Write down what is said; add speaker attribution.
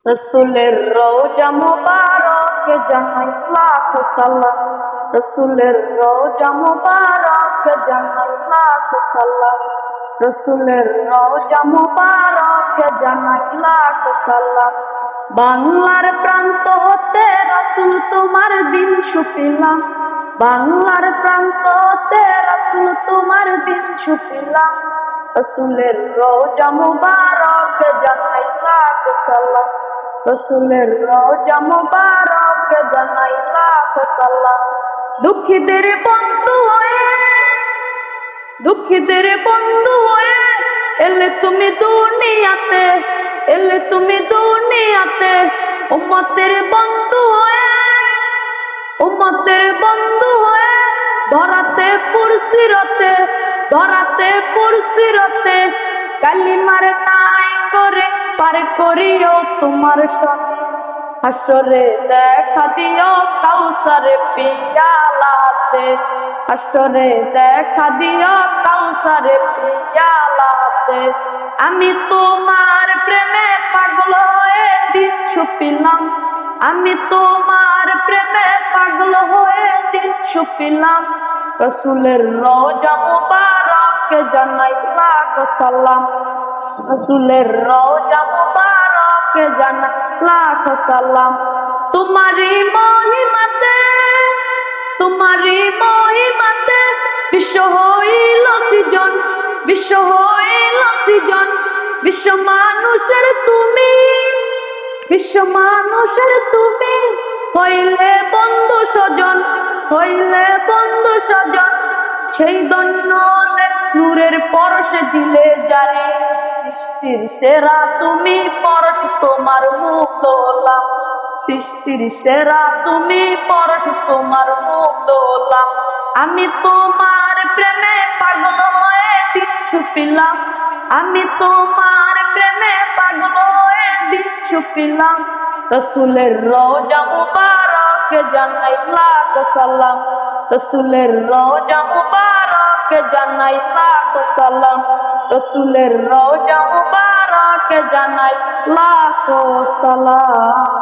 Speaker 1: রসুলের রওজা মুবারকে জানাই লাখ সালাম। রসুলের রওজা মুবারকে জানাই লাখ সালাম। রসুলের রওজা মুবারকে জানাই লাখ সালাম। বাংলার প্রান্ত হতে রসুল তোমার দিন সুপিলাম। বাংলার প্রান্ত হতে রসুল তোমার দিন সুপিলাম। রসুলের রওজা মুবারকে জানাই লাখ সালাম। রসুলের রওজা মুবারকে জানাই লাখ সালাম। দুঃখীদের বন্ধু হয়ে, দুঃখীদের বন্ধু হয়ে এলে তুমি দুনিয়াতে, এলে তুমি দুনিয়াতে। উম্মতের বন্ধু হয়ে, উম্মতের বন্ধু হয়ে ধরাতে পুরসিরতে, ধরাতে পুরসিরতে। কালিমার নাই করে পার করিও তোমার সঙ্গে। হাসরে দেখা দিও কাউসারে পিয়ালাতে। হাসরে দেখা দিও কাউসারে পিয়ালাতে। আমি তোমার প্রেমে পাগল হয়ে দিন ছুপিলাম। আমি তোমার প্রেমে পাগল হয়ে দিন ছুপিলাম। রসুলের রওজা মুবারকে জানাই লাখ সালাম। রসুলের রওজা মুবারকে জানাই লাখ সালাম। তোমারি মহিমাতে, তোমারি মহিমাতে বিশ্ব হইল সৃজন, বিশ্ব হইল সৃজন। বিশ্ব মানুষের তুমি, বিশ্ব মানুষের তুমি হইলে বন্ধু স্বজন, হইলে বন্ধু স্বজন। সেই ধন্য নূরের পরশে দিলে জারি। সৃষ্টির সেরা তুমি পরশ তোমার মুখ দোলাম। সৃষ্টির সেরা তুমি পরশ তোমার মুখ দোলাম। আমি তোমার প্রেমে পাগল হয়ে দিন ছুপিলাম। আমি তোমার প্রেমে পাগল হয়ে দিন ছুপিলাম। রসুলের রওজা মুবারকে জানাই লাখ সালাম। রসুলের রওজা মুবারকে জানাই লাখ সালাম। রসুলের রওজা মুবারকে জানাই লাখ সালাম।